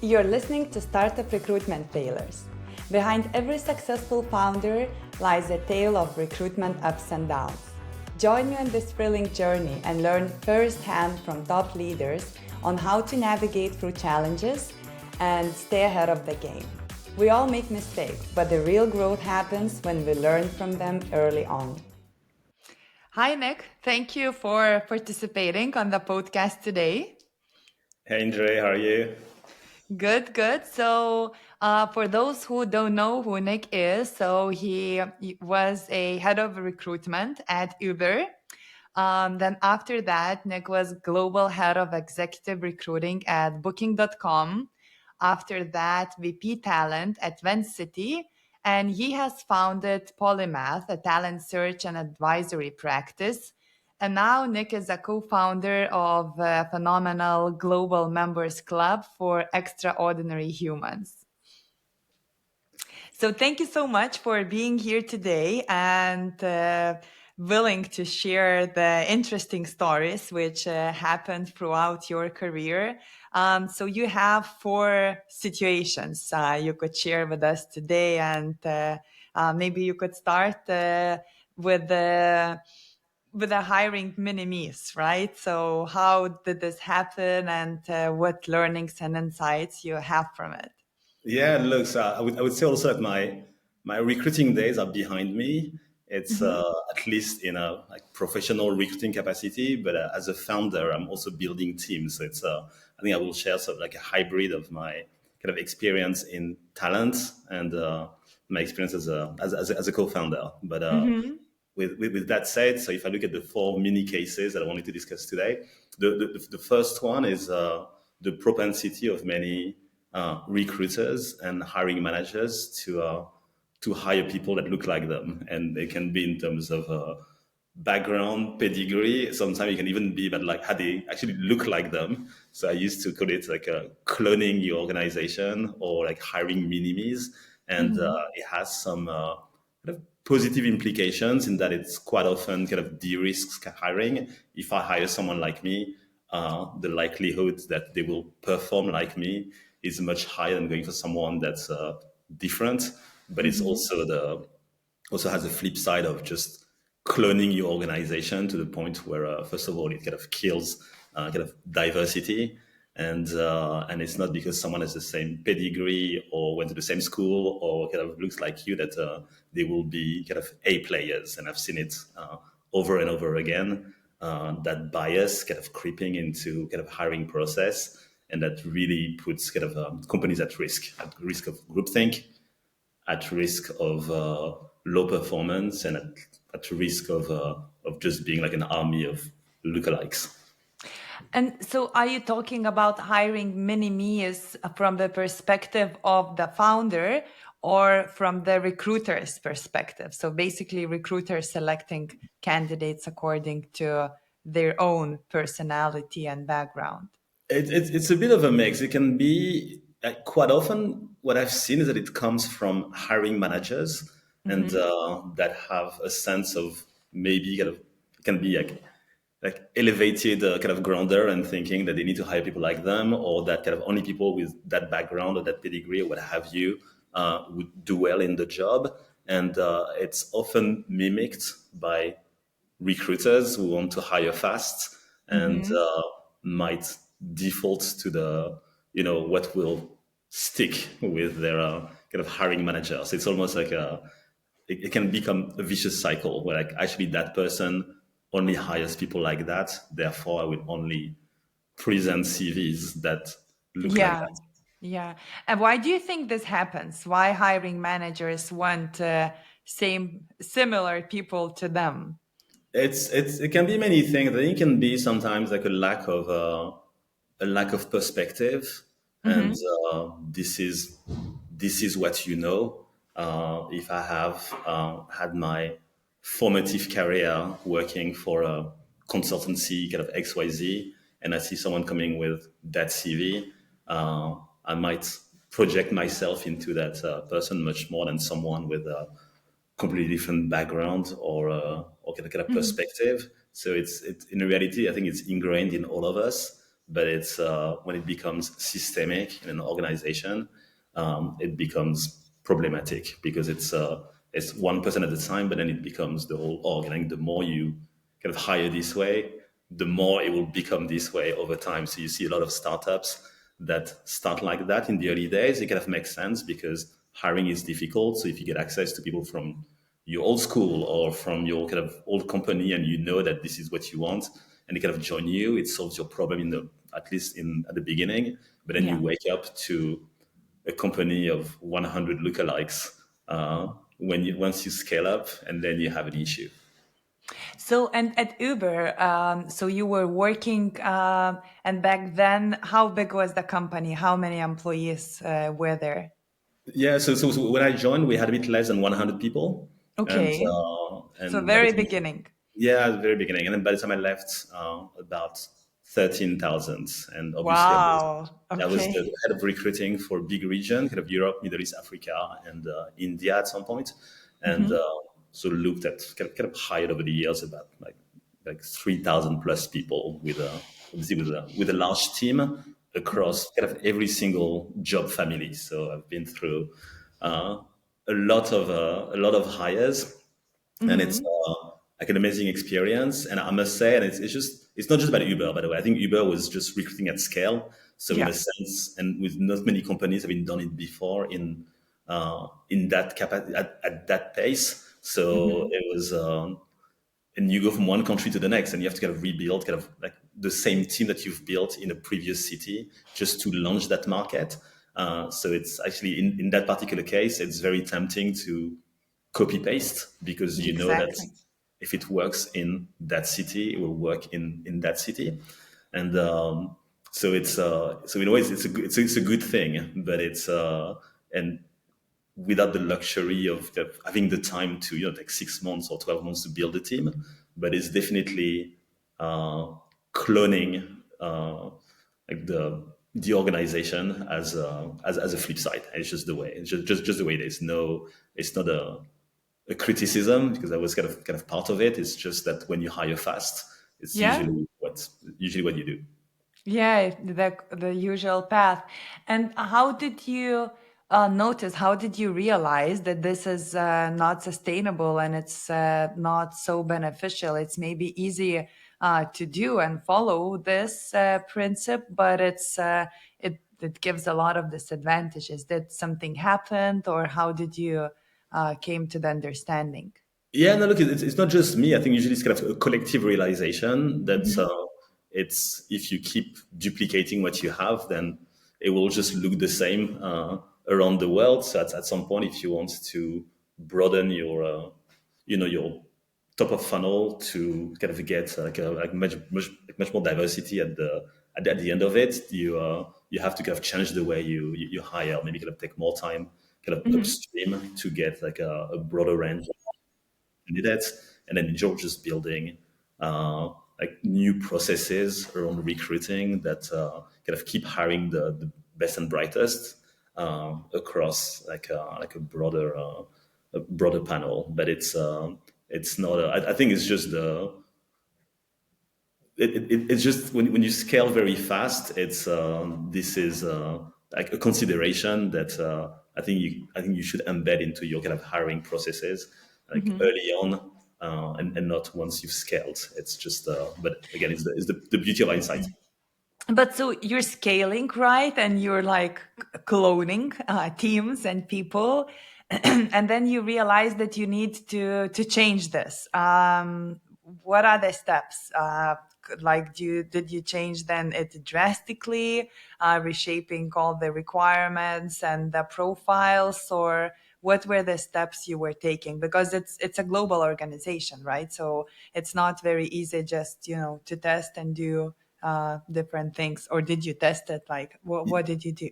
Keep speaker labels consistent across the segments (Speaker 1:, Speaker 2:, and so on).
Speaker 1: You're listening to Startup Recruitment Failures. Behind every successful founder lies a tale of recruitment ups and downs. Join me on this thrilling journey and learn firsthand from top leaders on how to navigate through challenges and stay ahead of the game. We all make mistakes, but the real growth happens when we learn from them early on. Hi, Nick. Thank you for participating on the podcast today.
Speaker 2: Hey, Andre, how are you?
Speaker 1: Good, good. So, for those who don't know who Nick is, so he was a head of recruitment at Uber. Then after that, Nick was global head of executive recruiting at Booking.com. After that, VP talent at City, and he has founded Polymath, a talent search and advisory practice. And now Nick is a co-founder of a phenomenal global members club for extraordinary humans. So thank you so much for being here today and willing to share the interesting stories which happened throughout your career. So you have 4 situations you could share with us today, and maybe you could start with the hiring mini-mes, right? So how did this happen, and what learnings and insights you have from it?
Speaker 2: Yeah, look, so I would say also that my recruiting days are behind me. It's at least in a professional recruiting capacity, but as a founder, I'm also building teams. So it's I think I will share sort of like a hybrid of my kind of experience in talent and my experience as a co-founder. But with that said, so if I look at the 4 mini cases that I wanted to discuss today, the first one is the propensity of many recruiters and hiring managers to hire people that look like them, and they can be in terms of background, pedigree. Sometimes it can even be about like how they actually look like them. So I used to call it like cloning your organization or like hiring mini-mes, and it has some kind of positive implications in that it's quite often kind of de-risks hiring. If I hire someone like me, the likelihood that they will perform like me is much higher than going for someone that's different. But it's also has a flip side of just cloning your organization to the point where, first of all, it kind of kills kind of diversity. And it's not because someone has the same pedigree or went to the same school or kind of looks like you that they will be kind of A players. And I've seen it over and over again, that bias kind of creeping into kind of hiring process. And that really puts kind of companies at risk of groupthink, at risk of low performance, and at risk of just being like an army of lookalikes.
Speaker 1: And so are you talking about hiring mini-mes from the perspective of the founder or from the recruiter's perspective? So basically recruiters selecting candidates according to their own personality and background.
Speaker 2: It's a bit of a mix. It can be quite often what I've seen is that it comes from hiring managers and that have a sense of maybe kind of can be like elevated kind of grounder and thinking that they need to hire people like them, or that kind of only people with that background or that pedigree or what have you would do well in the job. And it's often mimicked by recruiters who want to hire fast and might default to the what will stick with their kind of hiring manager. So it's almost like it can become a vicious cycle where like actually that person only hires people like that, therefore I will only present CVs that look like
Speaker 1: Yeah.
Speaker 2: that.
Speaker 1: Yeah. And why do you think this happens? Why hiring managers want similar people to them?
Speaker 2: It can be many things. I think it can be sometimes like a lack of perspective, and this is what you know. If I have had my formative career working for a consultancy kind of XYZ, and I see someone coming with that CV, I might project myself into that person much more than someone with a completely different background or kind of perspective. So it's in reality, I think it's ingrained in all of us but it's when it becomes systemic in an organization, it becomes problematic because it's one person at a time, but then it becomes the whole org. And I think the more you kind of hire this way, the more it will become this way over time. So you see a lot of startups that start like that in the early days. It kind of makes sense because hiring is difficult. So if you get access to people from your old school or from your kind of old company and you know that this is what you want and they kind of join you, it solves your problem in the at least in at the beginning. But then you
Speaker 1: Yeah.
Speaker 2: wake up to a company of 100 lookalikes when you once you scale up, and then you have an issue.
Speaker 1: So, and at Uber, so you were working, and back then, how big was the company? How many employees were there?
Speaker 2: Yeah, so when I joined, we had a bit less than 100 people,
Speaker 1: Okay. So
Speaker 2: and by the
Speaker 1: very
Speaker 2: time,
Speaker 1: beginning.
Speaker 2: yeah, at the very beginning, and then by the time I left, about 13,000, and obviously
Speaker 1: Wow.
Speaker 2: I was the
Speaker 1: Okay.
Speaker 2: head of recruiting for a big region, kind of Europe, Middle East, Africa, and India at some point, and
Speaker 1: Hmm.
Speaker 2: so looked at kind of hired over the years about like 3,000 plus people with a obviously with a large team across kind of every single job family. So I've been through uh, a lot of hires, and it's
Speaker 1: Hmm.
Speaker 2: like an amazing experience. And I must say, and it's just it's not just about Uber, by the way. I think Uber was just recruiting at scale. So in
Speaker 1: Yeah.
Speaker 2: a sense, and with not many companies have been done it before in that at that pace. So
Speaker 1: Hmm.
Speaker 2: it was. And you go from one country to the next and you have to kind of rebuild kind of like the same team that you've built in a previous city just to launch that market. So it's actually in that particular case, it's very tempting to copy paste because you know that
Speaker 1: Exactly.
Speaker 2: if it works in that city, it will work in that city. And so it's so in a way it's a good thing, but it's and without the luxury of having the time to take 6 months or 12 months to build a team, but it's definitely cloning like the organization as a flip side. It's just the way it's just the way it is. No, it's not a criticism because I was kind of part of it. It's just that when you hire fast, it's
Speaker 1: Yeah.
Speaker 2: usually what you do.
Speaker 1: Yeah, the usual path. And how did you notice? How did you realize that this is not sustainable and it's not so beneficial? It's maybe easy to do and follow this principle, but it gives a lot of disadvantages. Did something happen, or how did you came to the understanding?
Speaker 2: Yeah, no, look, it's not just me. I think usually it's kind of a collective realization that
Speaker 1: Hmm.
Speaker 2: it's if you keep duplicating what you have, then it will just look the same around the world. So at some point, if you want to broaden your top of funnel to kind of get like much more diversity at the end of it, you have to kind of change the way you hire, maybe kind of take more time kind of
Speaker 1: Hmm.
Speaker 2: upstream to get like a broader range candidates, and then you're just building like new processes around recruiting that kind of keep hiring the best and brightest across like a broader panel. But it's not. I think it's just it's just when you scale very fast, it's this is like a consideration that I think you should embed into your kind of hiring processes like
Speaker 1: Hmm.
Speaker 2: early on, and not once you've scaled. It's just but again, it's the beauty of hindsight.
Speaker 1: But so you're scaling, right? And you're like cloning teams and people, and then you realize that you need to change this. What are the steps? Like, did you change then it drastically, reshaping all the requirements and the profiles, or what were the steps you were taking? Because it's a global organization, right? So it's not very easy just to test and do different things. Or did you test it? Like, what did you do?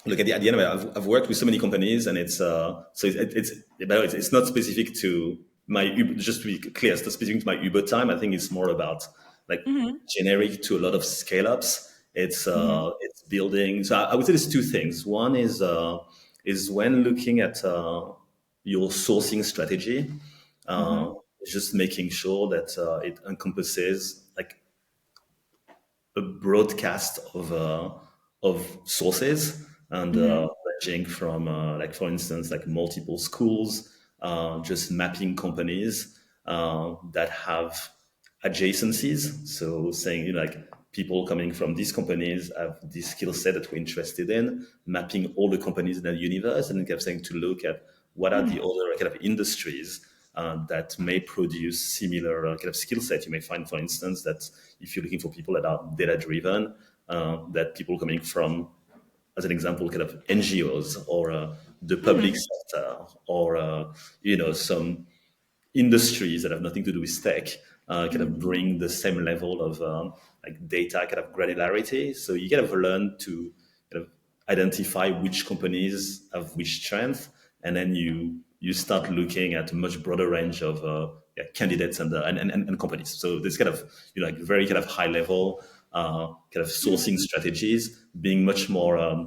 Speaker 2: Look at the end of it, I've worked with so many companies, and it's so it's not specific to my Uber, just to be clear, it's not specific to my Uber time. I think it's more about like
Speaker 1: Hmm.
Speaker 2: generic to a lot of scale ups.
Speaker 1: Hmm.
Speaker 2: It's building. So I would say there's two things. One is when looking at your sourcing strategy,
Speaker 1: Hmm.
Speaker 2: just making sure that it encompasses like a broadcast of sources and
Speaker 1: Mm-hmm.
Speaker 2: ranging from like for instance like multiple schools, just mapping companies that have adjacencies. So saying, you know, like people coming from these companies have this skill set that we're interested in, mapping all the companies in the universe, and then kept saying to look at what are the other kind of industries that may produce similar kind of skill set. You may find, for instance, that if you're looking for people that are data driven, that people coming from, as an example, kind of NGOs or the public
Speaker 1: Mm-hmm.
Speaker 2: sector or you know, some industries that have nothing to do with tech kind of bring the same level of like data kind of granularity. So you kind of learn to kind of identify which companies have which strength, and then you start looking at a much broader range of yeah, candidates and companies. So this kind of, you know, like very kind of high level kind of sourcing strategies being much more. I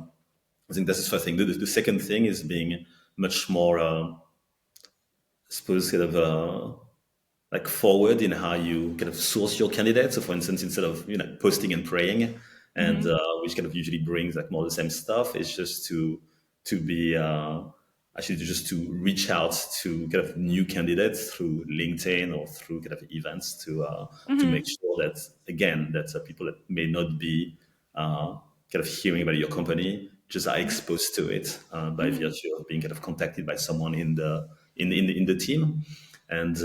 Speaker 2: think that's the first thing. The second thing is being much more, I suppose, kind of like forward in how you kind of source your candidates. So, for instance, instead of, you know, posting and praying, and
Speaker 1: Mm-hmm.
Speaker 2: which kind of usually brings like more of the same stuff, it's just to be actually just to reach out to kind of new candidates through LinkedIn or through kind of events to make
Speaker 1: Mm-hmm.
Speaker 2: sure that again that people that may not be kind of hearing about your company just are exposed to it by
Speaker 1: Mm-hmm.
Speaker 2: virtue of being kind of contacted by someone in the team, and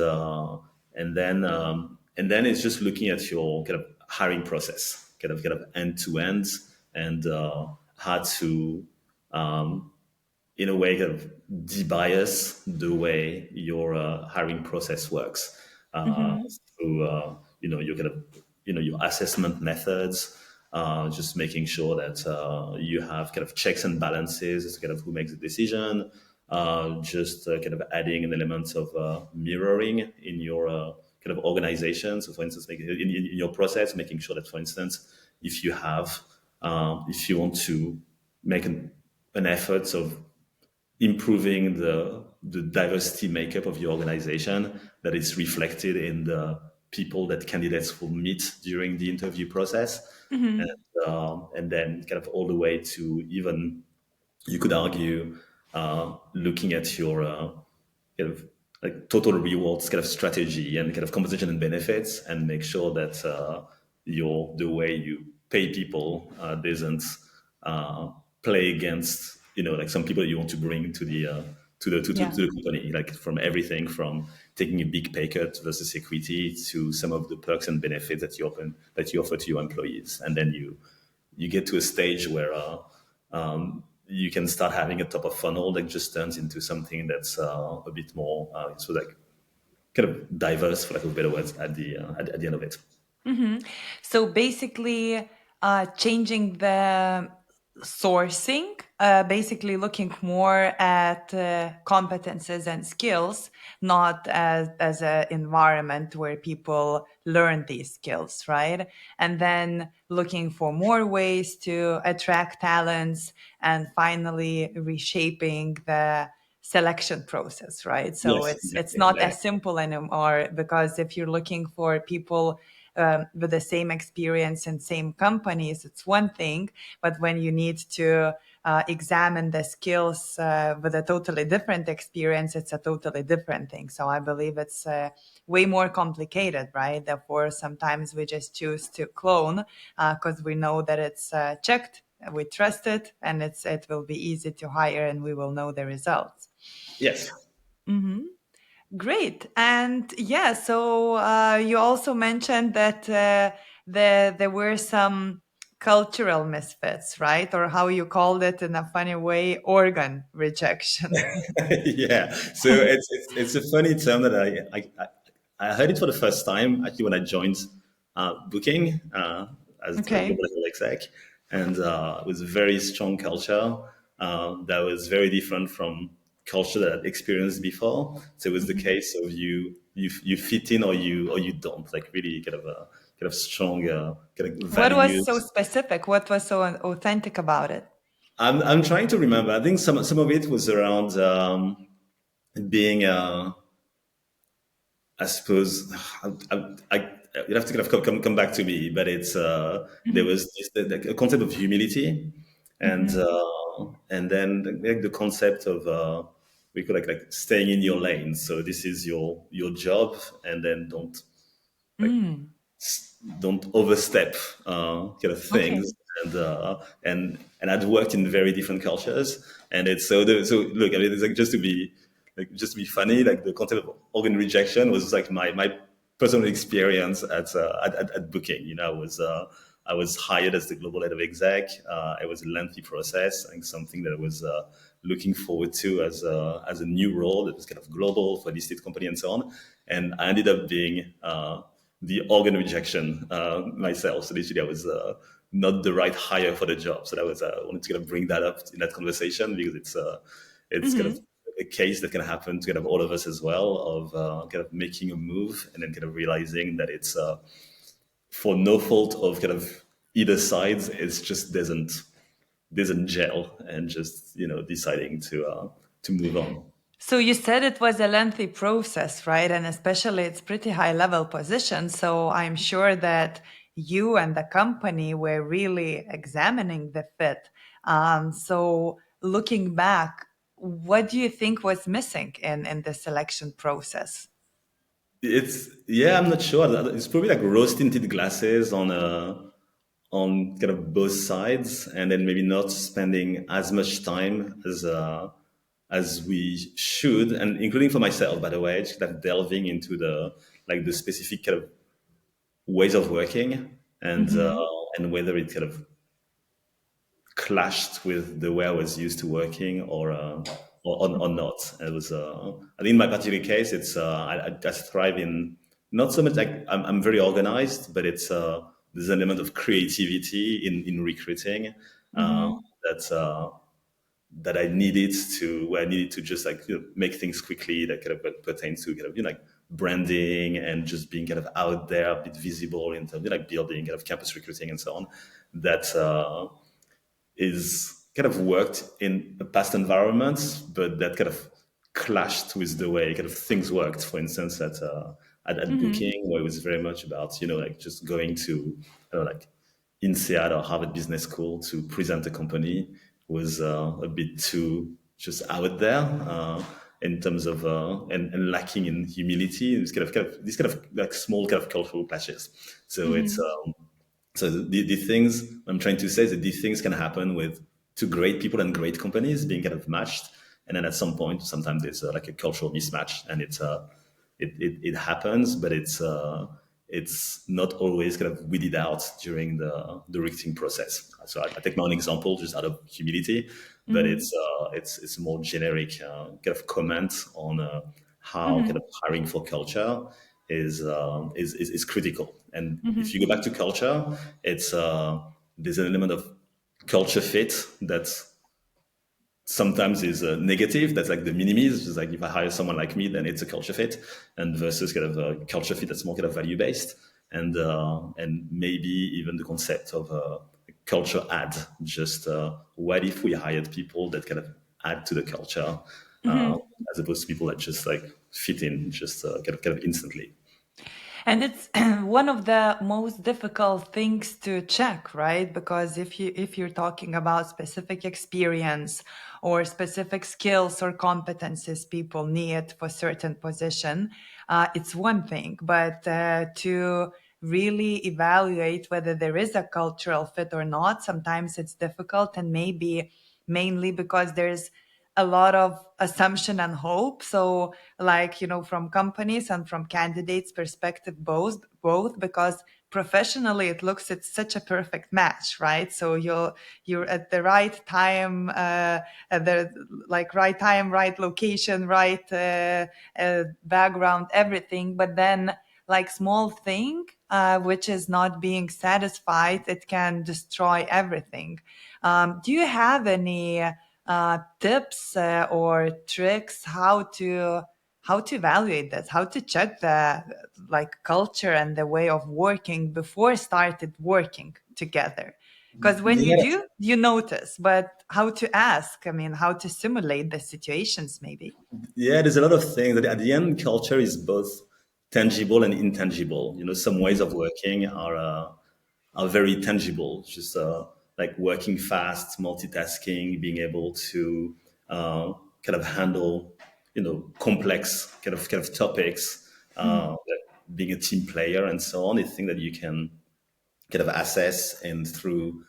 Speaker 2: and then it's just looking at your kind of hiring process, kind of end to end, and how to in a way kind of debias the way your hiring process works
Speaker 1: Mm-hmm.
Speaker 2: through you know, your kind of, you know, your assessment methods, just making sure that you have kind of checks and balances as to kind of who makes the decision, just kind of adding an element of mirroring in your kind of organization. So for instance, in your process, making sure that, for instance, if you have if you want to make an effort of improving the diversity makeup of your organization, that is reflected in the people that candidates will meet during the interview process,
Speaker 1: Mm-hmm.
Speaker 2: and then kind of all the way to even, you could argue, looking at your kind of like total rewards kind of strategy and kind of compensation and benefits, and make sure that your the way you pay people doesn't play against, you know, like some people you want to bring to the to
Speaker 1: Yeah.
Speaker 2: the company, like from everything from taking a big pay cut versus equity to some of the perks and benefits that you offer to your employees, and then you get to a stage where you can start having a top of funnel that just turns into something that's a bit more so like kind of diverse, for lack of better words, at the end of it.
Speaker 1: Mm-hmm. So basically, changing the sourcing, basically looking more at competences and skills, not as an environment where people learn these skills, right? And then looking for more ways to attract talents, and finally reshaping the selection process, right? So
Speaker 2: Yes,
Speaker 1: it's
Speaker 2: exactly,
Speaker 1: not
Speaker 2: exactly.
Speaker 1: as simple anymore, because if you're looking for people with the same experience in same companies, it's one thing. But when you need to examine the skills with a totally different experience, it's a totally different thing. So I believe it's way more complicated, right? Therefore, sometimes we just choose to clone because we know that it's checked, we trust it, and it will be easy to hire, and we will know the results.
Speaker 2: Yes.
Speaker 1: Hmm. Great. And yeah, so you also mentioned that there were some cultural misfits, right? Or how you called it in a funny way, organ rejection.
Speaker 2: Yeah. So it's a funny term that I heard it for the first time actually when I joined Booking as a global
Speaker 1: Okay.
Speaker 2: exec, and it was a very strong culture that was very different from culture that I'd experienced before. So it was the
Speaker 1: Mhm.
Speaker 2: case of you fit in or you don't, like really kind of a kind of strong kind of
Speaker 1: What was so
Speaker 2: values.
Speaker 1: specific? What was so authentic about it?
Speaker 2: I'm trying to remember. I think some of it was around being I suppose you'll have to kind of come back to me, but it's there
Speaker 1: Mhm.
Speaker 2: was this, the concept of humility, and
Speaker 1: Mhm.
Speaker 2: then the concept of we could like staying in your lane. So this is your job, and then like
Speaker 1: Mm.
Speaker 2: don't overstep kind of
Speaker 1: Okay.
Speaker 2: things, and I'd worked in very different cultures, and it's so look, I mean, it's like just to be funny, like the concept of organ rejection was like my personal experience at Booking. You know, I was hired as the global head of exec. It was a lengthy process, and something that I was looking forward to as a new role that was kind of global for a listed company and so on. And I ended up being the organ rejection myself. So literally, I was not the right hire for the job. So that was I wanted to kind of bring that up in that conversation because it's kind of
Speaker 1: Mhm.
Speaker 2: a case that can happen to kind of all of us as well, of kind of making a move and then kind of realizing that it's for no fault of kind of either sides. It's just doesn't gel, and just deciding to move on.
Speaker 1: So you said it was a lengthy process, right? And especially it's pretty high level position. So I'm sure that you and the company were really examining the fit. So looking back, what do you think was missing in the selection process?
Speaker 2: It's yeah, I'm not sure. It's probably like rose tinted glasses on kind of both sides, and then maybe not spending as much time as we should, and including for myself, by the way, just kind of delving into the specific kind of ways of working,
Speaker 1: Mm-hmm.
Speaker 2: and whether it kind of clashed with the way I was used to working, or not. It was I think in my particular case, it's I thrive in not so much like I'm very organized, but it's there's an element of creativity in recruiting uh,
Speaker 1: Mm-hmm.
Speaker 2: that that I needed to where I needed to just like make things quickly that kind of pertains to kind of like branding and just being kind of out there, a bit visible in terms of like building kind of campus recruiting and so on. That is kind of worked in past environments, but that kind of clashed with the way kind of things worked. For instance, at
Speaker 1: Mm-hmm.
Speaker 2: Booking, where it was very much about like just going to like INSEAD or Harvard Business School to present a company was a bit too just out there in terms of and lacking in humility. It was these kind of like small kind of cultural clashes. So it's
Speaker 1: Mm-hmm.
Speaker 2: so the things I'm trying to say is that these things can happen with two great people and great companies being kind of matched, and then at some point, sometimes there's like a cultural mismatch, and it happens, but it's not always kind of weeded out during the recruiting process. So I take my own example just out of humility, but
Speaker 1: Mm-hmm.
Speaker 2: it's a more generic kind of comment on how kind
Speaker 1: Mm-hmm.
Speaker 2: of hiring for culture is critical. And if
Speaker 1: Mm-hmm.
Speaker 2: you go back to culture, it's there's an element of culture fit that's sometimes is negative. That's like the mini-mes. Just like if I hire someone like me, then it's a culture fit, and versus kind of a culture fit that's more kind of value based, and maybe even the concept of culture add. Just what if we hired people that kind of add to the culture, uh,
Speaker 1: Mm-hmm.
Speaker 2: as opposed to people that just like fit in just kind of instantly.
Speaker 1: And it's one of the most difficult things to check, right? Because if you're talking about specific experience or specific skills or competencies people need for certain position, it's one thing. But to really evaluate whether there is a cultural fit or not, sometimes it's difficult, and maybe mainly because there's a lot of assumption and hope. So like, from companies and from candidates perspective, both, because professionally it looks it's such a perfect match, right? So you're at the right time, at the like right time, right location, right background, everything. But then like small thing which is not being satisfied, it can destroy everything. Do you have any tips or tricks how to evaluate this, how to check the like culture and the way of working before started working together? Because when you
Speaker 2: Yeah,
Speaker 1: do, you notice, but how to ask, I mean, how to simulate the situations maybe.
Speaker 2: yeah. There's a lot of things. At the end, culture is both. tangible and intangible. You know, some ways of working are very tangible, just like working fast, multitasking, being able to kind of handle, you know, complex kind of topics, like being a team player and so on. It's thing that you can kind of assess and through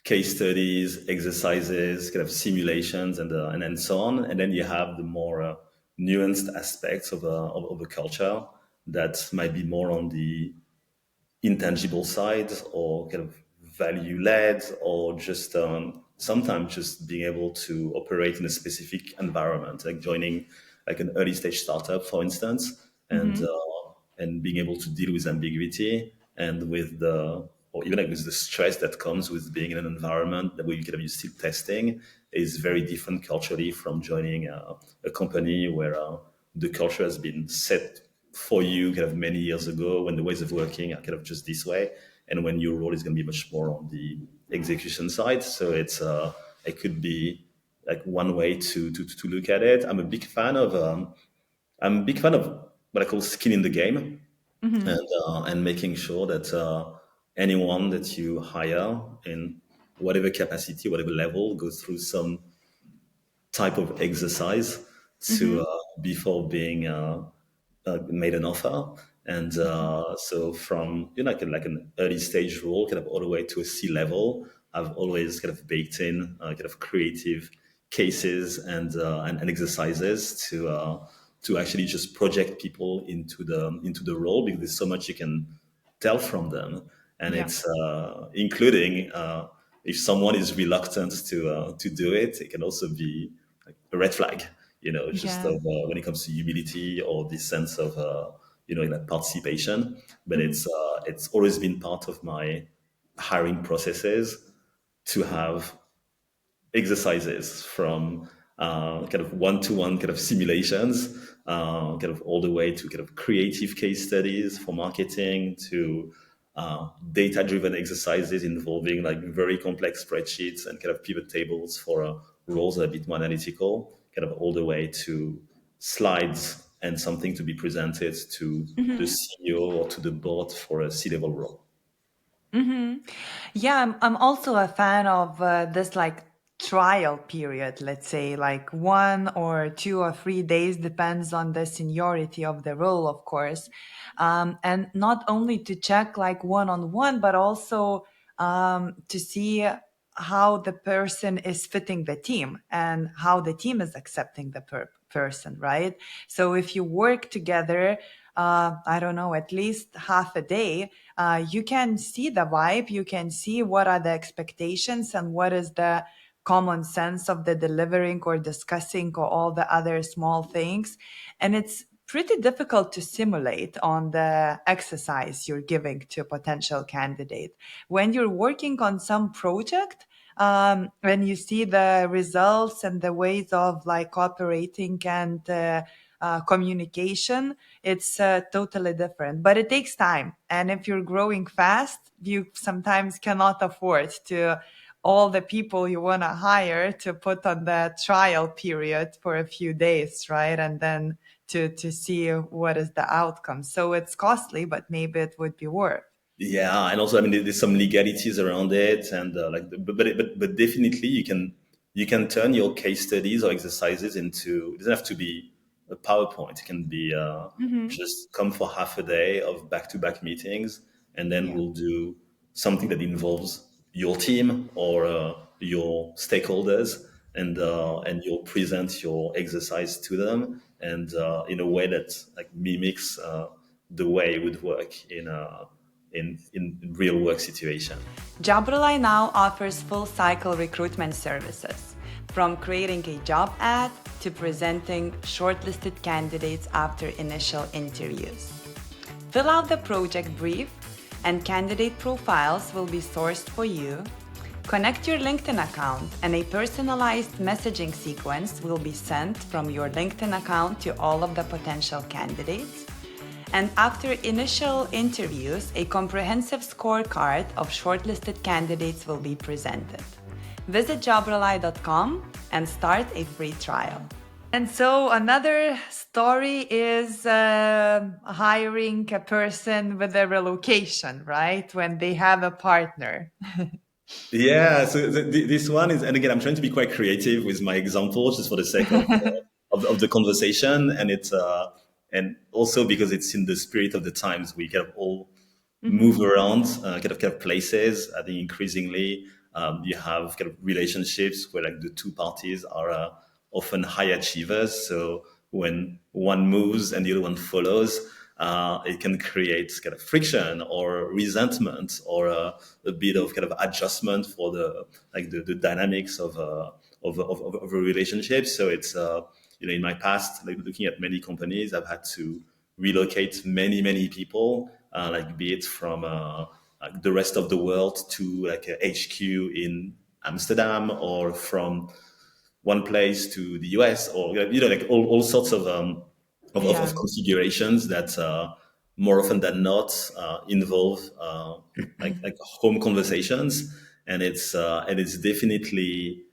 Speaker 2: case studies, exercises, kind of simulations, and then so on. And then you have the more nuanced aspects of a culture that might be more on the intangible side or kind of value led or just sometimes just being able to operate in a specific environment, like joining like an early stage startup, for instance, and being able to deal with ambiguity and with the or even like with the stress that comes with being in an environment that where you kind of you're still testing is very different culturally from joining a company where the culture has been set for you kind of many years ago when the ways of working are kind of just this way and when your role is going to be much more on the execution side. So it could be like one way to look at it. I'm a big fan of what I call skin in the game, and making sure that anyone that you hire in whatever capacity, whatever level, goes through some type of exercise to before being made an offer. And so from like an early stage role, kind of all the way to a C level, I've always kind of baked in kind of creative cases and exercises to actually just project people into the role because there's so much you can tell from them, and
Speaker 1: Yeah.
Speaker 2: it's including if someone is reluctant to do it, it can also be like a red flag. You know, just
Speaker 1: Yeah.
Speaker 2: of when it comes to humility or this sense of like participation. But it's always been part of my hiring processes to have exercises from kind of one-to-one kind of simulations, kind of all the way to kind of creative case studies for marketing to data-driven exercises involving like very complex spreadsheets and kind of pivot tables for roles that are a bit more analytical, kind of all the way to slides and something to be presented to the CEO or to the board for a C-level role.
Speaker 1: Yeah, I'm also a fan of this like trial period, let's say like 1 or 2 or 3 days, depends on the seniority of the role, of course. And not only to check like one on one, but also to see how the person is fitting the team and how the team is accepting the person, right? So if you work together, I don't know, at least half a day, you can see the vibe, you can see what are the expectations and what is the common sense of the delivering or discussing or all the other small things. And it's pretty difficult to simulate on the exercise you're giving to a potential candidate. When you're working on some project, when you see the results and the ways of like operating and communication, it's totally different, but it takes time. And if you're growing fast, you sometimes cannot afford to all the people you want to hire to put on the trial period for a few days, right? And then to see what is the outcome. So it's costly, but maybe it would be worth.
Speaker 2: Yeah, and also I mean there's some legalities around it, and but definitely you can turn your case studies or exercises into. It doesn't have to be a PowerPoint. It can be just come for half a day of back-to-back meetings, and then
Speaker 1: Yeah.
Speaker 2: we'll do something that involves your team or your stakeholders, and you'll present your exercise to them, and in a way that like mimics the way it would work in real work situation.
Speaker 1: Jobreli now offers full cycle recruitment services, from creating a job ad to presenting shortlisted candidates after initial interviews. Fill out the project brief, and candidate profiles will be sourced for you. Connect your LinkedIn account, and a personalized messaging sequence will be sent from your LinkedIn account to all of the potential candidates. And after initial interviews, a comprehensive scorecard of shortlisted candidates will be presented. Visit jobreli.com and start a free trial. And so another story is hiring a person with a relocation, right? When they have a partner.
Speaker 2: Yeah, so this one is, and again, I'm trying to be quite creative with my examples just for the sake of of the conversation, and it's and also because it's in the spirit of the times. We kind of all move
Speaker 1: Hmm.
Speaker 2: around, kind of places. I think increasingly you have kind of relationships where like the two parties are often high achievers. So when one moves and the other one follows, it can create kind of friction or resentment or a bit of kind of adjustment for the dynamics of a relationship. So it's in my past, like looking at many companies, I've had to relocate many people, like be it from like the rest of the world to like a HQ in Amsterdam, or from one place to the US, or like all sorts of
Speaker 1: Yeah.
Speaker 2: configurations that more often than not involve like home conversations, and it's definitely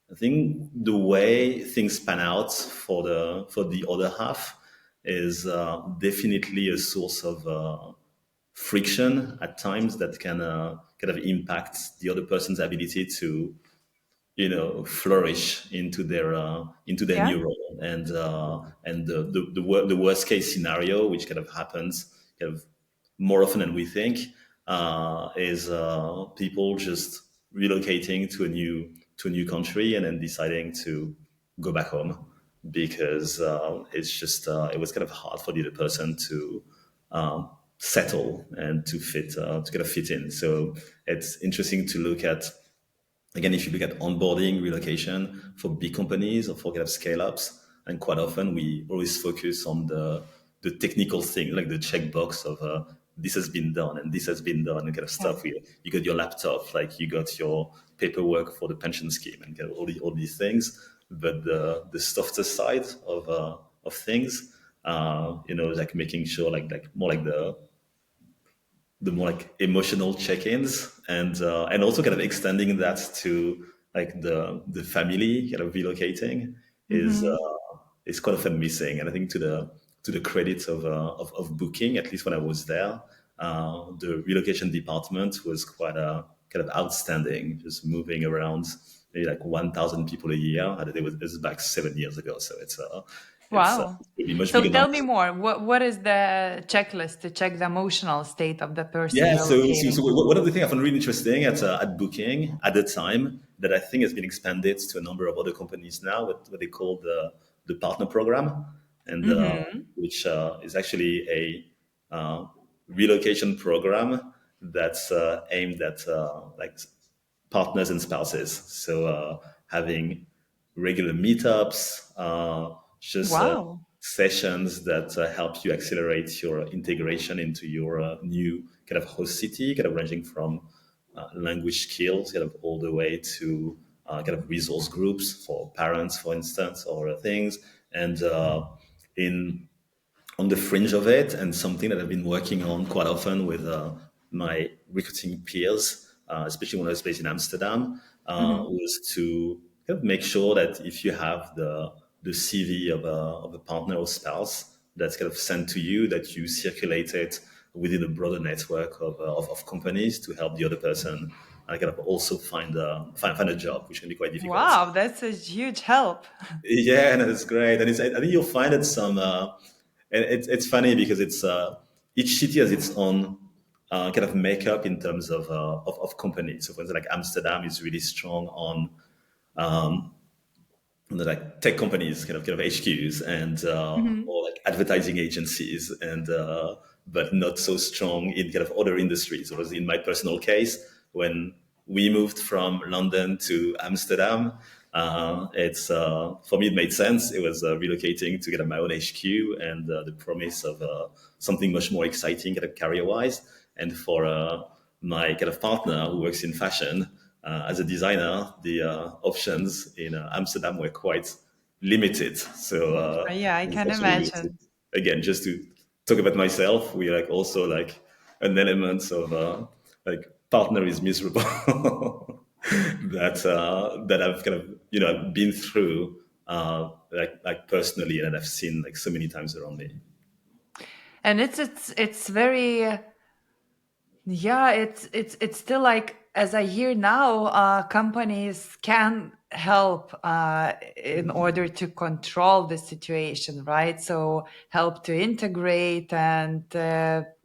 Speaker 2: I think the way things pan out for the other half is definitely a source of friction at times that can kind of impact the other person's ability to flourish into their
Speaker 1: Yeah.
Speaker 2: new role. And the worst case scenario, which kind of happens kind of more often than we think, is people just relocating to a new country and then deciding to go back home because it was kind of hard for the other person to settle and to kind of fit in. So it's interesting to look at. Again, if you look at onboarding, relocation for big companies or for kind of scale ups, and quite often we always focus on the technical thing, like the checkbox of this has been done and this has been done, and kind of
Speaker 1: Yeah.
Speaker 2: stuff. You got your laptop, like you got your paperwork for the pension scheme, and kind of all these things. But the softer side of things, like making sure, like more like the more like emotional check-ins, and also kind of extending that to like the family kind of relocating is
Speaker 1: Hmm.
Speaker 2: is quite often missing. And I think to the credit of booking, at least when I was there, the relocation department was quite kind of outstanding, just moving around maybe like 1,000 people a year. And it was back 7 years ago, so
Speaker 1: Wow.
Speaker 2: it's really much
Speaker 1: So
Speaker 2: bigger
Speaker 1: tell me
Speaker 2: numbers.
Speaker 1: more. What is the checklist to check the emotional state of the person
Speaker 2: Yeah, so
Speaker 1: relocating?
Speaker 2: one of the things I found really interesting at Booking at the time, that I think has been expanded to a number of other companies now, what they call the partner program, and
Speaker 1: Hmm.
Speaker 2: which is actually a relocation program that's aimed at like partners and spouses. So having regular meetups, just
Speaker 1: Wow.
Speaker 2: sessions that help you accelerate your integration into your new kind of host city, kind of ranging from language skills, kind of all the way to kind of resource groups for parents, for instance, or things. And in on the fringe of it, and something that I've been working on quite often with my recruiting peers, especially when I was based in Amsterdam,
Speaker 1: Hmm.
Speaker 2: was to kind of make sure that if you have the CV of a partner or spouse that's kind of sent to you, that you circulate it within a broader network of companies to help the other person kind of also find a job, which can be quite difficult.
Speaker 1: Wow, that's a huge help.
Speaker 2: Yeah, and it's great, and I think you'll find it some. And it's funny because it's each city has its own kind of makeup in terms of companies. So, for instance, like Amsterdam is really strong on the like tech companies, kind of HQs, and
Speaker 1: Hmm.
Speaker 2: or like advertising agencies, and but not so strong in kind of other industries. Whereas in my personal case, when we moved from London to Amsterdam, it's for me it made sense. It was relocating to get my own HQ, and the promise of something much more exciting kind of career wise. And for my kind of partner who works in fashion, as a designer, the options in Amsterdam were quite limited. So
Speaker 1: Yeah, I can
Speaker 2: essentially,
Speaker 1: imagine.
Speaker 2: again, just to talk about myself, we like also like an element of like partner is miserable that I've kind of been through like personally, and I've seen like so many times around me.
Speaker 1: And it's very, yeah, it's still like, as I hear now, companies can help in order to control the situation, right? So help to integrate and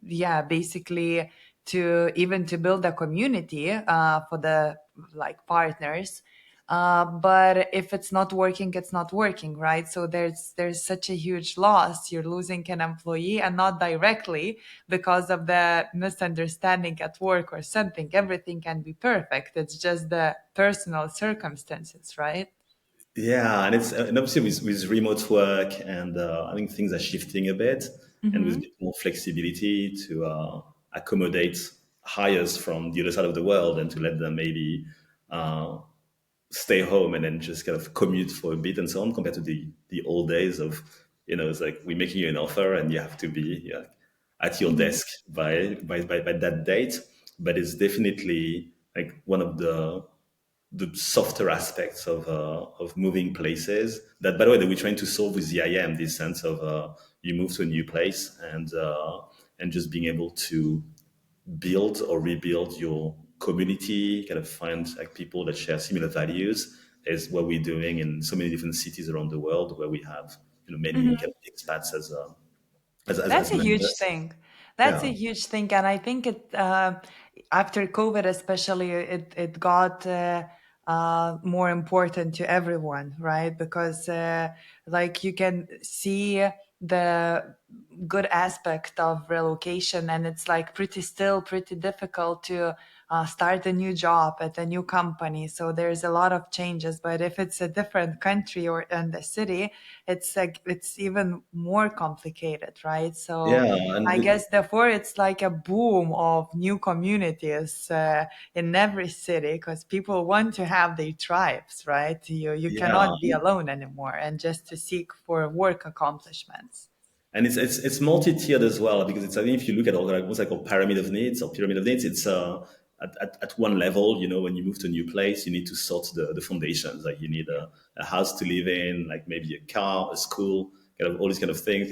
Speaker 1: yeah, basically to even to build a community for the like partners. But if it's not working, it's not working, right? So there's such a huge loss. You're losing an employee, and not directly because of the misunderstanding at work or something. Everything can be perfect. It's just the personal circumstances, right?
Speaker 2: Yeah, and obviously with remote work, and I think things are shifting a bit, and with a
Speaker 1: Mm-hmm.
Speaker 2: bit more flexibility to accommodate hires from the other side of the world, and to let them maybe uh, stay home and then just kind of commute for a bit and so on, compared to the old days of, it's like we're making you an offer and you have to be, yeah, at your
Speaker 1: Mm-hmm.
Speaker 2: desk by that date. But it's definitely like one of the softer aspects of moving places. That, by the way, that we're trying to solve with the IM, this sense of you move to a new place, and just being able to build or rebuild your community, kind of find like people that share similar values, is what we're doing in so many different cities around the world, where we have, many kind of expats as
Speaker 1: That's a huge
Speaker 2: members.
Speaker 1: thing. That's
Speaker 2: Yeah,
Speaker 1: a huge thing, and I think it after COVID, especially, it got more important to everyone, right? Because like you can see the good aspect of relocation, and it's like pretty difficult to start a new job at a new company. So there's a lot of changes. But if it's a different country or in the city, it's like it's even more complicated, right? So
Speaker 2: yeah,
Speaker 1: I
Speaker 2: and
Speaker 1: guess therefore it's like a boom of new communities in every city, because people want to have their tribes, right? You
Speaker 2: yeah,
Speaker 1: cannot be alone anymore and just to seek for work accomplishments.
Speaker 2: and it's multi-tiered as well, because it's, I think if you look at all, like what's like a pyramid of needs, it's at one level, when you move to a new place, you need to sort the foundations. Like you need a house to live in, like maybe a car, a school, kind of all these kind of things,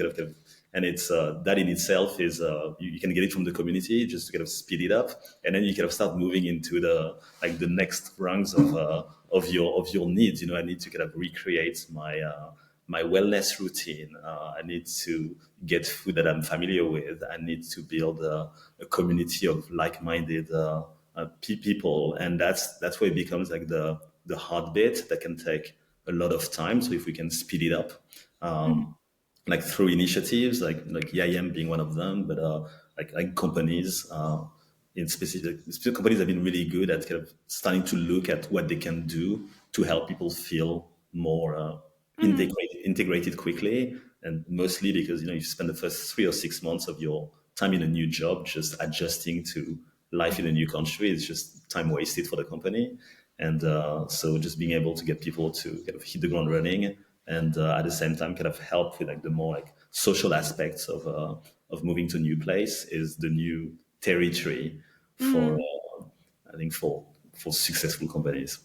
Speaker 2: and it's that in itself is you can get it from the community, just to kind of speed it up, and then you kind of start moving into the next rungs of your needs. I need to kind of recreate my wellness routine. I need to get food that I'm familiar with. I need to build a community of like-minded people, and that's where it becomes like the hard bit that can take a lot of time. So if we can speed it up,
Speaker 1: Mhm.
Speaker 2: like through initiatives like EIM being one of them, but like companies in specific companies have been really good at kind of starting to look at what they can do to help people feel more
Speaker 1: Mhm.
Speaker 2: integrated quickly, and mostly because you spend the first 3 or 6 months of your time in a new job just adjusting to life in a new country is just time wasted for the company. And so just being able to get people to kind of hit the ground running, and at the same time kind of help with like the more like social aspects of moving to a new place is the new territory for
Speaker 1: Mhm.
Speaker 2: I think for successful companies.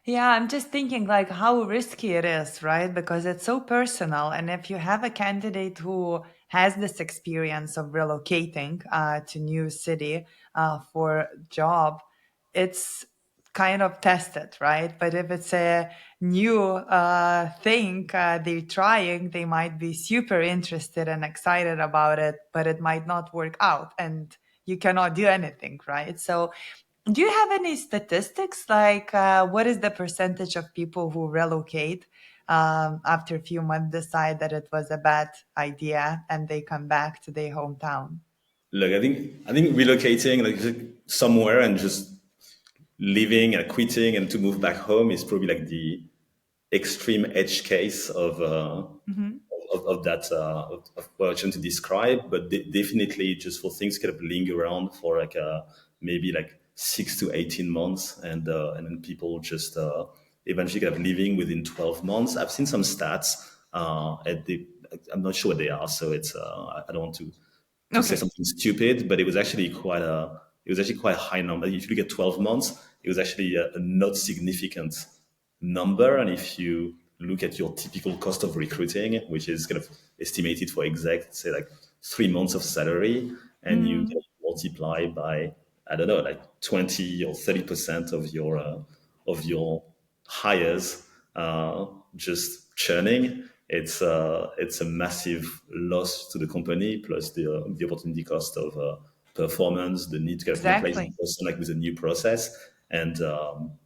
Speaker 1: Yeah, I'm just thinking like how risky it is, right? Because it's so personal. And if you have a candidate who has this experience of relocating to new city for job, it's kind of tested, right? But if it's a new thing they're trying, they might be super interested and excited about it, but it might not work out, and you cannot do anything, right? So do you have any statistics like what is the percentage of people who relocate after a few months decide that it was a bad idea and they come back to their hometown?
Speaker 2: Look, I think relocating like somewhere and just leaving and quitting and to move back home is probably like the extreme edge case
Speaker 1: Hmm.
Speaker 2: of that of what I'm trying to describe. But definitely, just for things kind of linger around for like maybe like 6 to 18 months, and then people just eventually kind of leaving within 12 months. I've seen some stats at the. I'm not sure what they are, so it's I don't want to say
Speaker 1: Okay.
Speaker 2: something stupid, but it was actually quite a high number. If you look at 12 months, it was actually a not significant number. And if you look at your typical cost of recruiting, which is kind of estimated for exact, say like 3 months of salary, and you kind
Speaker 1: Mm,
Speaker 2: of multiply by, I don't know, like 20 or 30% of your hires just churning. It's a massive loss to the company, plus the opportunity cost of performance, the need to kind of replace the
Speaker 1: exactly.
Speaker 2: person like with a new process, and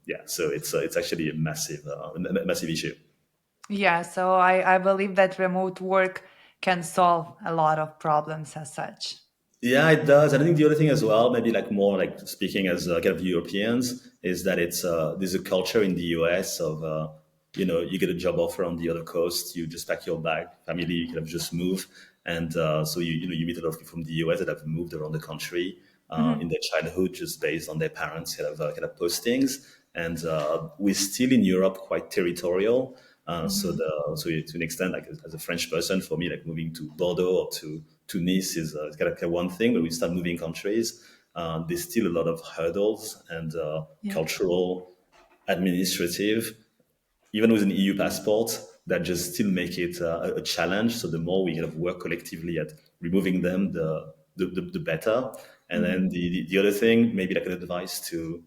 Speaker 2: yeah, so it's actually a massive issue.
Speaker 1: Yeah, so I believe that remote work can solve a lot of problems as such.
Speaker 2: Yeah, it does. And I think the other thing as well, maybe like more like speaking as kind of Europeans, is that it's there's a culture in the US of you get a job offer on the other coast, you just pack your bag, family, you kind of just move, and so you meet a lot of people from the US that have moved around the country in
Speaker 1: Hmm.
Speaker 2: their childhood just based on their parents kind of postings, and we're still in Europe quite territorial.
Speaker 1: Hmm.
Speaker 2: So to an extent, like as a French person, for me, like moving to Bordeaux or to Nice is kind of one thing. But we start moving countries, there's still a lot of hurdles and
Speaker 1: Yeah.
Speaker 2: cultural, administrative, even with an EU passport, that just still make it a challenge. So the more we kind of work collectively at removing them, the better. And then
Speaker 1: Hmm.
Speaker 2: the other thing, maybe like an advice to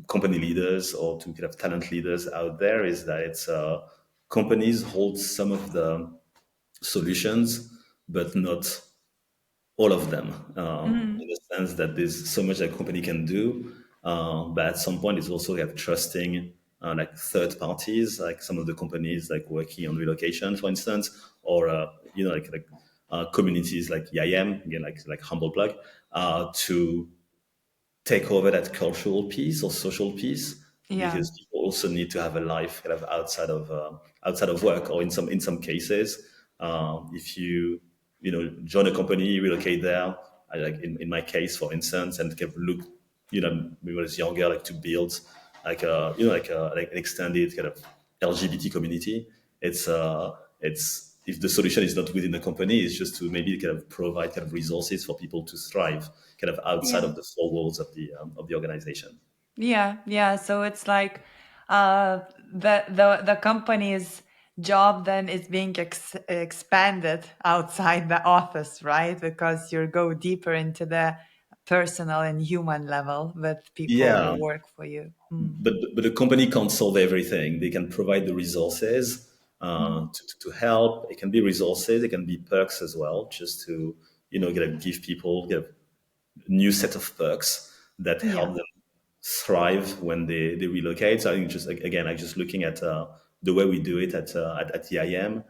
Speaker 2: company leaders or to kind of talent leaders out there, is that it's companies hold some of the solutions, but not all of them, in
Speaker 1: Hmm.
Speaker 2: the sense that there's so much that a company can do, but at some point it's also like trusting like third parties, like some of the companies like working on relocation, for instance, or communities like EIM, again like humble plug, to take over that cultural piece or social piece,
Speaker 1: Yeah.
Speaker 2: because people also need to have a life kind of outside of work, or in some cases, if join a company, relocate there, like in my case for instance, and kind of look, when I was younger, like to build like an extended kind of LGBT community. It's if the solution is not within the company, it's just to maybe kind of provide kind of resources for people to thrive kind of outside
Speaker 1: Yeah.
Speaker 2: of the four walls of the organization.
Speaker 1: Yeah. Yeah. So it's like the company's job then is being expanded outside the office, right? Because you go deeper into the personal and human level with people who
Speaker 2: Yeah,
Speaker 1: work for you. Mm.
Speaker 2: but the company can't solve everything. They can provide the resources
Speaker 1: Mm.
Speaker 2: to help. It can be resources. It can be perks as well, just to kind of give people kind of new set of perks that
Speaker 1: Yeah.
Speaker 2: help them thrive when they relocate. So I think just again, like just looking at the way we do it at EIM,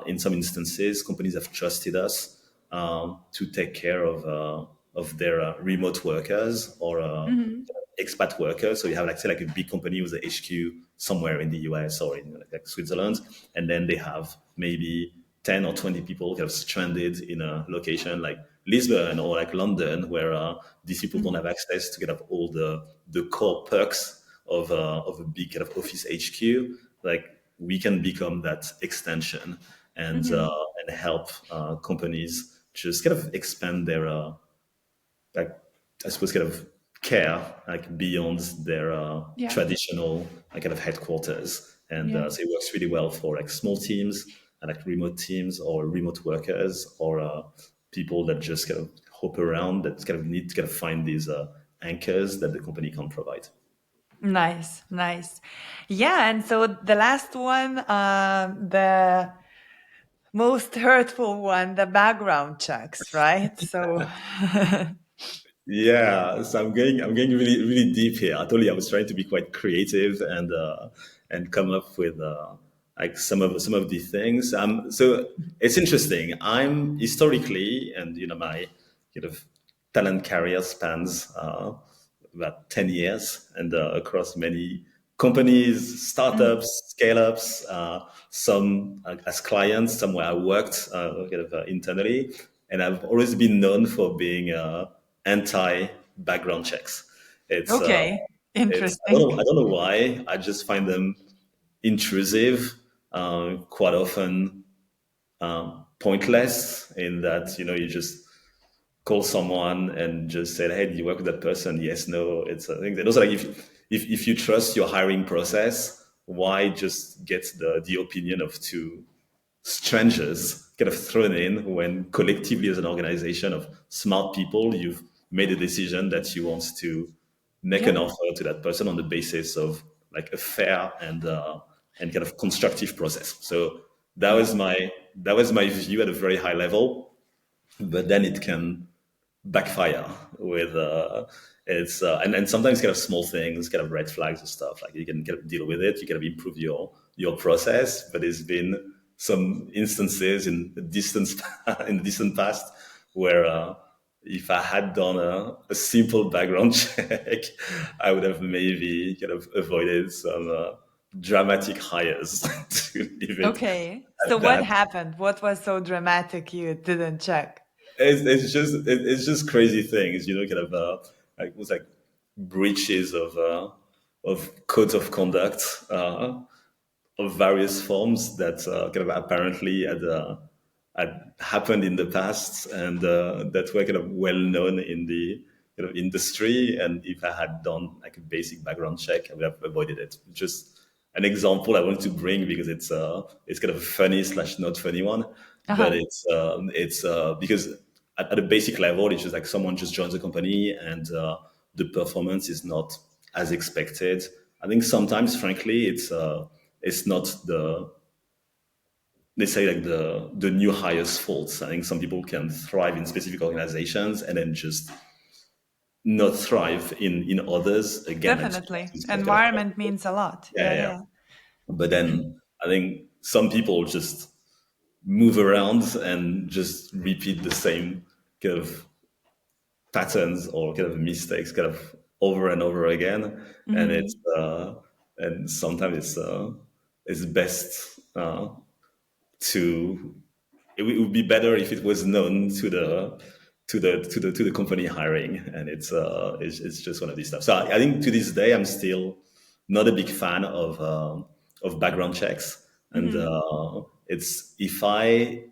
Speaker 2: in some instances, companies have trusted us to take care of their remote workers or
Speaker 1: Hmm.
Speaker 2: expat workers. So you have like say like a big company with a HQ somewhere in the US or in like Switzerland, and then they have maybe 10 or 20 people kind of stranded in a location like Lisbon or like London, where these people don't have
Speaker 1: Hmm.
Speaker 2: access to get up all the core perks of a big kind of office HQ. Like we can become that extension and uh,
Speaker 1: Hmm.
Speaker 2: and help companies just kind of expand their like I suppose kind of care like beyond their
Speaker 1: Yeah.
Speaker 2: traditional like kind of headquarters, and
Speaker 1: Yeah.
Speaker 2: so it works really well for like small teams and like remote teams or remote workers or people that just kind of hop around that kind of need to kind of find these anchors that the company can't provide.
Speaker 1: Nice, nice. Yeah, and so the last one, the most hurtful one, the background checks, right? So,
Speaker 2: Yeah, so I'm going really really deep here. I told you I was trying to be quite creative and come up with like some of these things. So it's interesting. I'm historically, and my kind of talent career spans about 10 years, and across many companies,
Speaker 1: mm,
Speaker 2: startups, scale ups, some as clients, some where I worked kind of internally, and I've always been known for being anti background checks. It's uh,
Speaker 1: okay,
Speaker 2: it's
Speaker 1: interesting.
Speaker 2: I don't know why. I just find them intrusive, quite often pointless. In that you just call someone and just say, "Hey, do you work with that person?" Yes, no. It's I think that also like if you trust your hiring process, why just get the opinion of two strangers kind of thrown in when collectively as an organization of smart people, you've made a decision that you want to make an
Speaker 1: Yeah.
Speaker 2: offer to that person on the basis of like a fair and kind of constructive process. So
Speaker 1: Yeah.
Speaker 2: that was my view at a very high level, but then it can backfire with and sometimes kind of small things, kind of red flags and stuff. Like you can kind of deal with it, you kind of improve your process. But there's been some instances in the distance in the distant past where if I had done a simple background check, I would have maybe kind of avoided some dramatic hires to leave it
Speaker 1: Okay. So
Speaker 2: at
Speaker 1: what
Speaker 2: that.
Speaker 1: happened? What was so dramatic you didn't check?
Speaker 2: It's just crazy things, you know, kind of like it was like breaches of codes of conduct of various forms that kind of apparently had happened in the past and that were kind of well known in the kind of industry. And if I had done like a basic background check, I would have avoided it. Just an example I want to bring because it's kind of a funny slash not funny one, but
Speaker 1: Uh-huh.
Speaker 2: it's because at a basic level, it's just like someone just joins the company and the performance is not as expected. I think sometimes, frankly, it's not the they say like the new hires faults. I think some people can thrive in specific organizations and then just not thrive in others. Again, like
Speaker 1: Definitely.
Speaker 2: it's kind of
Speaker 1: Environment means a lot.
Speaker 2: yeah,
Speaker 1: Yeah,
Speaker 2: yeah.
Speaker 1: yeah.
Speaker 2: But then I think some people just move around and just repeat the same kind of patterns or kind of mistakes kind of over and over again, and
Speaker 1: Hmm.
Speaker 2: and sometimes it's best to it would be better if it was known to the company hiring, and it's just one of these stuff. So I think to this day I'm still not a big fan of background checks, and
Speaker 1: Hmm.
Speaker 2: it's if I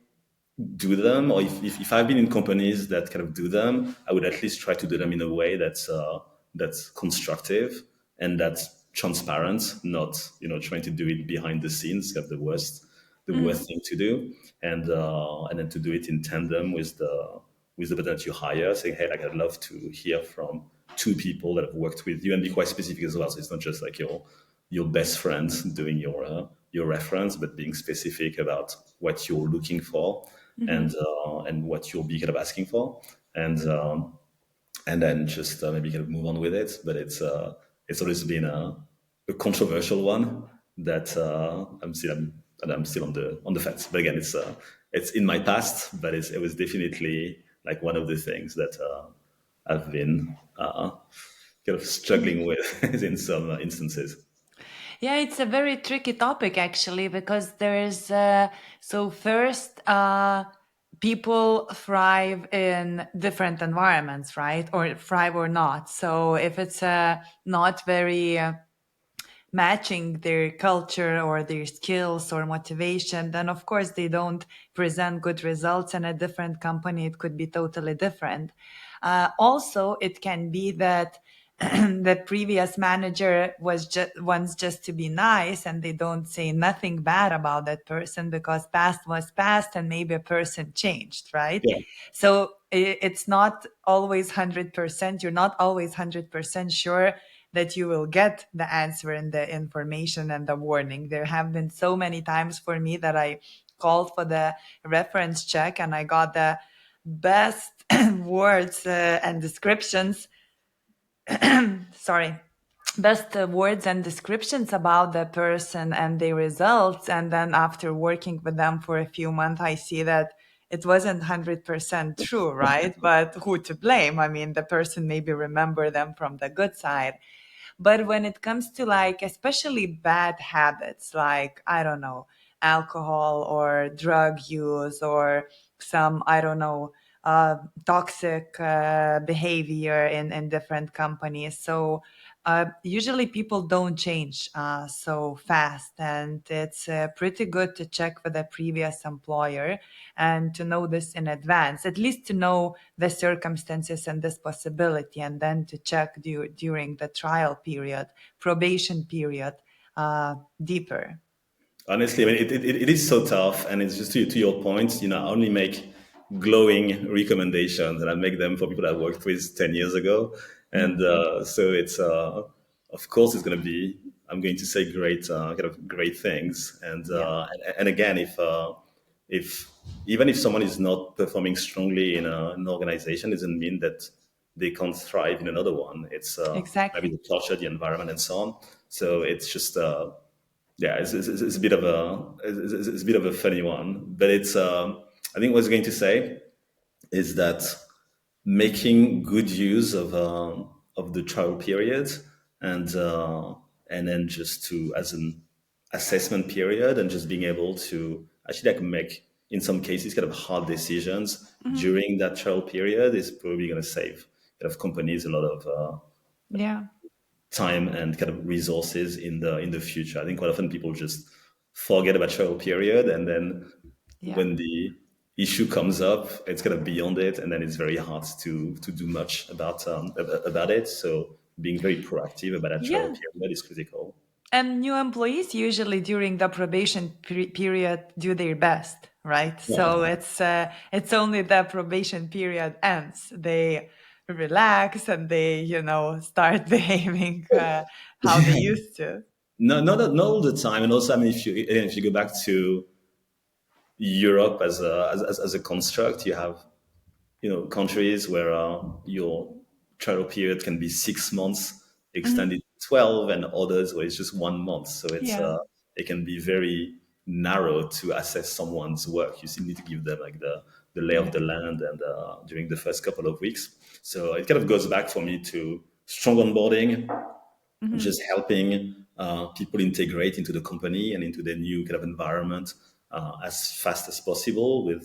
Speaker 2: do them, or if I've been in companies that kind of do them, I would at least try to do them in a way that's constructive and that's transparent, not trying to do it behind the scenes. Kind of the
Speaker 1: Hmm.
Speaker 2: worst thing to do, and then to do it in tandem with the person that you hire, saying, hey, like I'd love to hear from two people that have worked with you, and be quite specific as well. So it's not just like your best friend doing your reference, but being specific about what you're looking for
Speaker 1: Hmm.
Speaker 2: and what you'll be kind of asking for, and then just maybe kind of move on with it. But it's always been a controversial one that I'm still on the fence. But again, it's in my past, but it was definitely like one of the things that I've been kind of struggling with in some instances.
Speaker 1: Yeah, it's a very tricky topic actually because there's so first people thrive in different environments, right? Or thrive or not. So if it's not very matching their culture or their skills or motivation, then of course they don't present good results. And a different company, it could be totally different. Also, it can be that the previous manager was just wants just to be nice and they don't say nothing bad about that person because past was past and maybe a person changed, right?
Speaker 2: Yeah,
Speaker 1: So it's not always 100%. You're not always 100% sure that you will get the answer and the information and the warning. There have been so many times for me that I called for the reference check and I got the best words and descriptions. Sorry, best words and descriptions about the person and their results. And then after working with them for a few months, I see that it wasn't 100% true, right? But who to blame? I mean, the person maybe remember them from the good side. But when it comes to like, especially bad habits, like, I don't know, alcohol or drug use or some, I don't know, toxic behavior in different companies. So usually people don't change so fast. And it's pretty good to check with the previous employer and to know this in advance, at least to know the circumstances and this possibility, and then to check during the trial period, probation period, deeper.
Speaker 2: Honestly, I mean, it is so tough, and it's just to your point. You know, I only make glowing recommendations, and I make them for people that I worked with 10 years ago, and
Speaker 1: Mhm.
Speaker 2: so it's of course it's going to be. I'm going to say great kind of great things,
Speaker 1: Yeah,
Speaker 2: and again, if even if someone is not performing strongly in an organization, doesn't mean that they can't thrive in another one. It's maybe
Speaker 1: exactly.
Speaker 2: the culture, the environment, and so on. So it's just. Yeah, it's a bit of it's a bit of a funny one, but it's I think what I was going to say is that making good use of the trial period and uh, and then just to as an assessment period and just being able to actually like make in some cases kind of hard decisions
Speaker 1: Hmm.
Speaker 2: during that trial period is probably going to save kind of companies a lot of
Speaker 1: Yeah,
Speaker 2: time and kind of resources in the future. I think quite often people just forget about trial period, and then
Speaker 1: yeah,
Speaker 2: when the issue comes up, it's kind of beyond it, and then it's very hard to do much about it. So being very proactive about that trial
Speaker 1: yeah.
Speaker 2: period is critical.
Speaker 1: And new employees usually during the probation period do their best, right? So
Speaker 2: Yeah.
Speaker 1: it's only the probation period ends. They relax and they, start behaving how they used to.
Speaker 2: No, not all the time, and also I mean, if you go back to Europe as a construct, you have countries where your trial period can be 6 months
Speaker 1: Mhm.
Speaker 2: extended to 12, and others where it's just 1 month, so
Speaker 1: Yeah,
Speaker 2: it can be very narrow to assess someone's work. You still need to give them like the lay of
Speaker 1: yeah.
Speaker 2: the land and during the first couple of weeks. So it kind of goes back for me to strong onboarding,
Speaker 1: Hmm.
Speaker 2: just helping people integrate into the company and into the new kind of environment as fast as possible with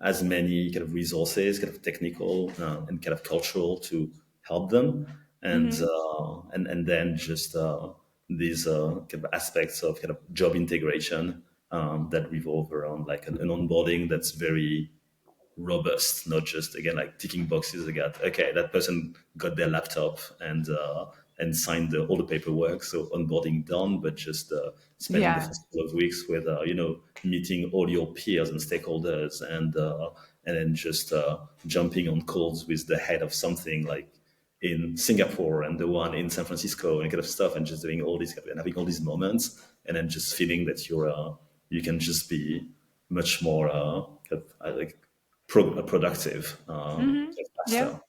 Speaker 2: as many kind of resources, kind of technical and kind of cultural to help them,
Speaker 1: Hmm.
Speaker 2: and then just these kind of aspects of kind of job integration that revolve around like an onboarding that's very robust, not just again like ticking boxes. I got okay, that person got their laptop and signed all the paperwork, so onboarding done, but just spending the
Speaker 1: Yeah,
Speaker 2: first couple of weeks with meeting all your peers and stakeholders and then just jumping on calls with the head of something like in Singapore and the one in San Francisco and kind of stuff, and just doing all these and having all these moments, and then just feeling that you can just be much more kind of, like productive
Speaker 1: hmm, yeah.
Speaker 2: faster.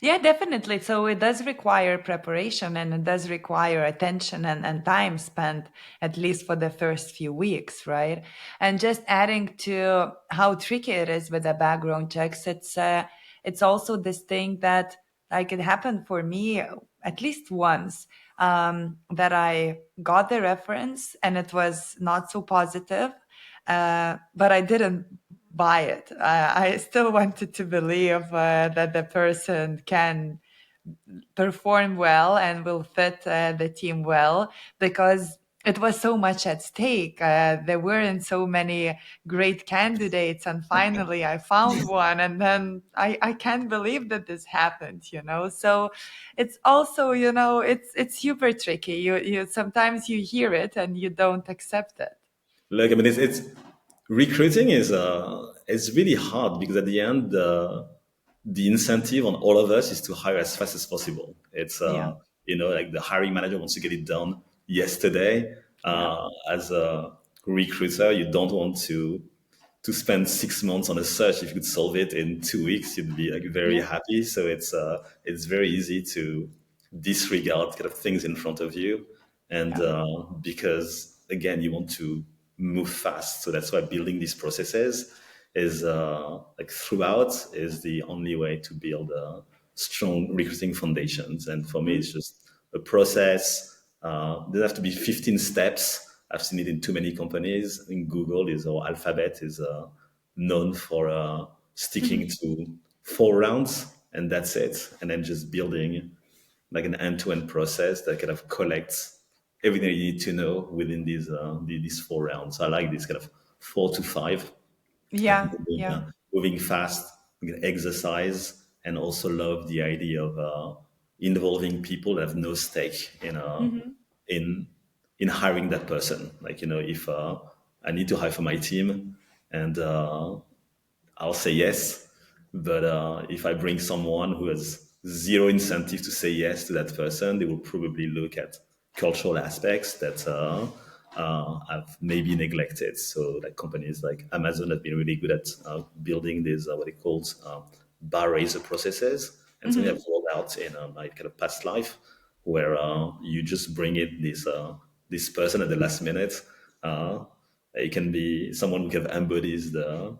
Speaker 1: Yeah, definitely. So it does require preparation and it does require attention and time spent, at least for the first few weeks, right? And just adding to how tricky it is with the background checks, it's also this thing that like it happened for me at least once, that I got the reference and it was not so positive, but I didn't buy it. I still wanted to believe that the person can perform well and will fit the team well because it was so much at stake. There weren't so many great candidates, and finally I found one, and then I can't believe that this happened. So it's also, it's super tricky. You sometimes you hear it and you don't accept it.
Speaker 2: Look, I mean, it's recruiting is really hard because at the end, the incentive on all of us is to hire as fast as possible. It's
Speaker 1: Yeah,
Speaker 2: like the hiring manager wants to get it done yesterday.
Speaker 1: yeah,
Speaker 2: As a recruiter, you don't want to spend 6 months on a search. If you could solve it in 2 weeks, you'd be like very
Speaker 1: yeah,
Speaker 2: happy. So it's very easy to disregard kind of things in front of you, and
Speaker 1: yeah.
Speaker 2: because again you want to move fast. So that's why building these processes is like throughout is the only way to build strong recruiting foundations. And for me, it's
Speaker 1: Mhm.
Speaker 2: just a process. There have to be 15 steps. I've seen it in too many companies. In Google is or Alphabet is known for sticking
Speaker 1: Mhm.
Speaker 2: to 4 rounds, and that's it. And then just building like an end-to-end process that kind of collects everything you need to know within these 4 rounds. So I like this kind of 4 to 5. I think
Speaker 1: Yeah, yeah.
Speaker 2: moving fast, we can exercise, and also love the idea of involving people that have no stake in
Speaker 1: Mhm.
Speaker 2: in in hiring that person. Like, if I need to hire for my team, and I'll say yes. But if I bring someone who has zero incentive to say yes to that person, they will probably look at cultural aspects that I've maybe neglected. So, like companies like Amazon have been really good at building these what they call bar raiser processes, and something I've
Speaker 1: Hmm.
Speaker 2: rolled out in my kind of past life, where you just bring in this person at the last minute. Uh, it can be someone who kind of embodies the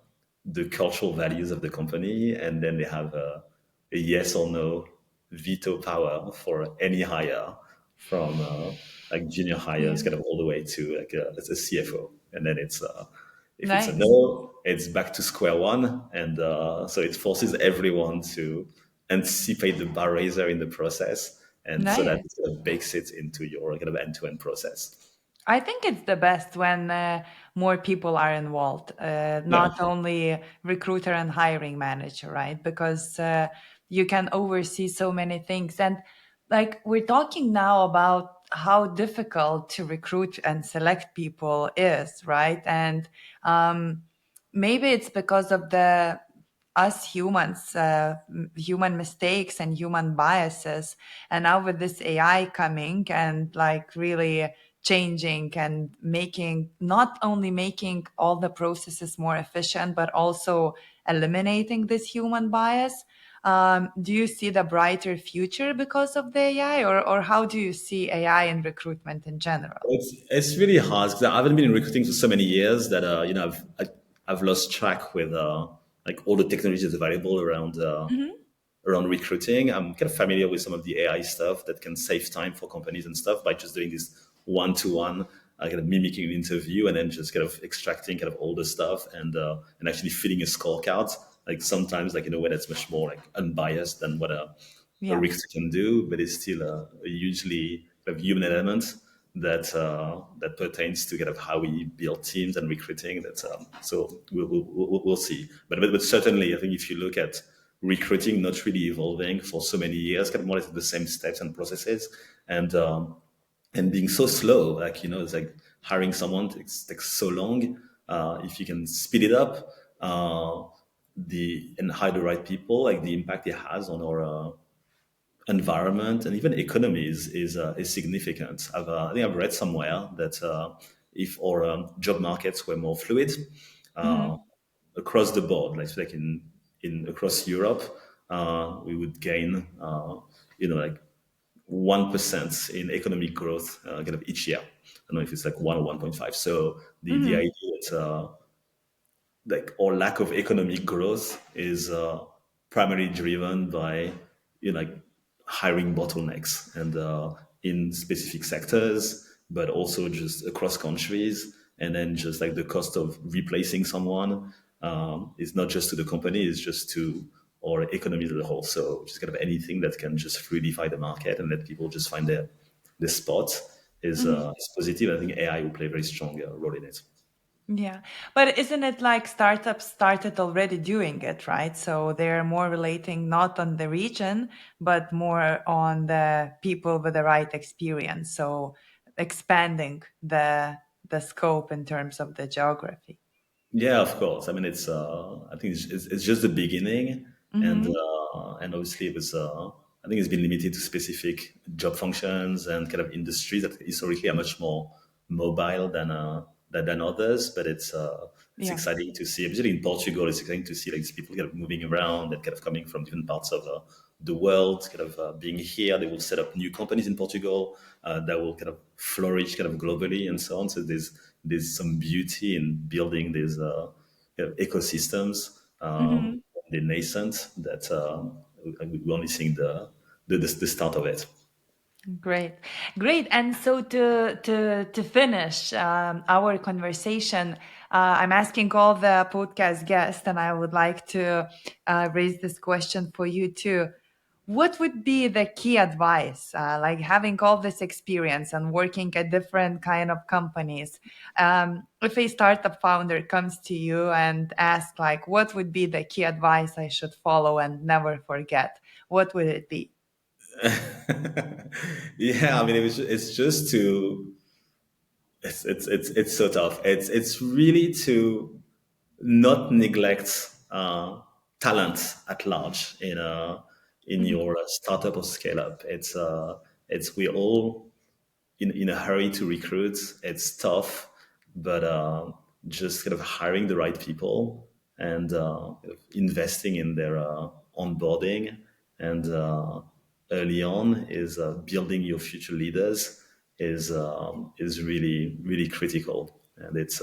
Speaker 2: cultural values of the company, and then they have a yes or no veto power for any hire from like junior hires,
Speaker 1: Yeah.
Speaker 2: kind of all the way to like a CFO, and then it's if it's a
Speaker 1: Nice.
Speaker 2: no, it's back to square one, and so it forces everyone to anticipate the bar raiser in the process, and so that
Speaker 1: Nice.
Speaker 2: it sort of bakes it into your kind of end-to-end process.
Speaker 1: I think it's the best when more people are involved,
Speaker 2: Yeah.
Speaker 1: not only recruiter and hiring manager, right? Because you can oversee so many things. And like we're talking now about how difficult to recruit and select people is, right? And maybe it's because of the us humans, human mistakes and human biases. And now with this AI coming and like really changing and making, not only making all the processes more efficient, but also eliminating this human bias. Do you see the brighter future because of the AI, or how do you see AI in recruitment in general?
Speaker 2: It's really hard because I haven't been in recruiting for so many years that I've lost track with like all the technologies available
Speaker 1: Hmm.
Speaker 2: around recruiting. I'm kind of familiar with some of the AI stuff that can save time for companies and stuff by just doing this one-to-one, kind of mimicking an interview and then just kind of extracting kind of all the stuff and actually filling a scorecard. Like sometimes like in a way that's much more like unbiased than what a
Speaker 1: Yeah.
Speaker 2: recruiter can do, but it's still a hugely kind of human element that pertains to kind of how we build teams and recruiting. That's so we'll see. But certainly, I think if you look at recruiting, not really evolving for so many years, kind of more or less the same steps and processes, and and being so slow, like it's like hiring someone takes so long. If you can speed it up, the and hire the right people, like the impact it has on our environment and even economy is significant. I think I've read somewhere that if our job markets were more fluid uh,
Speaker 1: Hmm.
Speaker 2: across the board, like in across Europe, we would gain like 1% in economic growth kind of each year. I don't know if it's like 1 or 1.5. So the
Speaker 1: Hmm.
Speaker 2: idea that like or lack of economic growth is primarily driven by like hiring bottlenecks and in specific sectors, but also just across countries, and then just like the cost of replacing someone is not just to the company, it's just to our economy as a whole. So just kind of anything that can just fluidify the market and let people just find their spot is positive. I think AI will play a very strong role in it.
Speaker 1: Yeah, but isn't it like startups started already doing it, right? So they're more relating not on the region, but more on the people with the right experience. So expanding the scope in terms of the geography.
Speaker 2: Yeah, of course. I mean, I think it's just the beginning,
Speaker 1: Hmm.
Speaker 2: and obviously it was. I think it's been limited to specific job functions and kind of industries that historically are much more mobile than others. But it's
Speaker 1: Yeah.
Speaker 2: exciting to see, especially in Portugal. It's exciting to see like these people kind of moving around and kind of coming from different parts of the world, kind of being here. They will set up new companies in Portugal that will kind of flourish kind of globally and so on. So there's some beauty in building these kind of ecosystems.
Speaker 1: Hmm.
Speaker 2: They're nascent. That we're only seeing the start of it.
Speaker 1: Great, great. And so to finish our conversation, I'm asking all the podcast guests, and I would like to raise this question for you too. What would be the key advice, like having all this experience and working at different kind of companies? If a startup founder comes to you and asks, like, what would be the key advice I should follow and never forget? What would it be?
Speaker 2: Yeah, I mean, it's just to It's so tough. It's really to not neglect talent at large in
Speaker 1: Mhm.
Speaker 2: your startup or scale up. It's we all in a hurry to recruit. It's tough, but just kind of hiring the right people and investing in their onboarding and early on is building your future leaders is really critical, and it's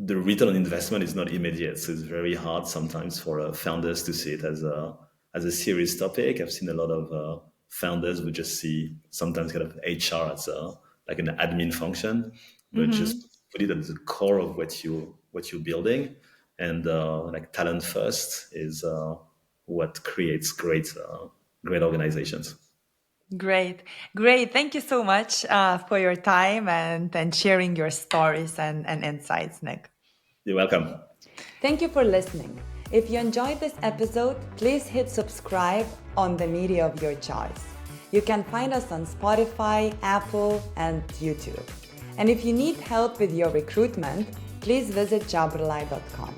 Speaker 2: the return on investment is not immediate. So it's very hard sometimes for founders to see it as a serious topic. I've seen a lot of founders who just see sometimes kind of HR as like an admin function, but
Speaker 1: Mhm.
Speaker 2: just put it at the core of what you're building. And like talent first is what creates great organizations.
Speaker 1: Great, great. Thank you so much for your time and sharing your stories and insights, Nick.
Speaker 2: You're welcome.
Speaker 1: Thank you for listening. If you enjoyed this episode, please hit subscribe on the media of your choice. You can find us on Spotify, Apple, and YouTube. And if you need help with your recruitment, please visit jobrely.com.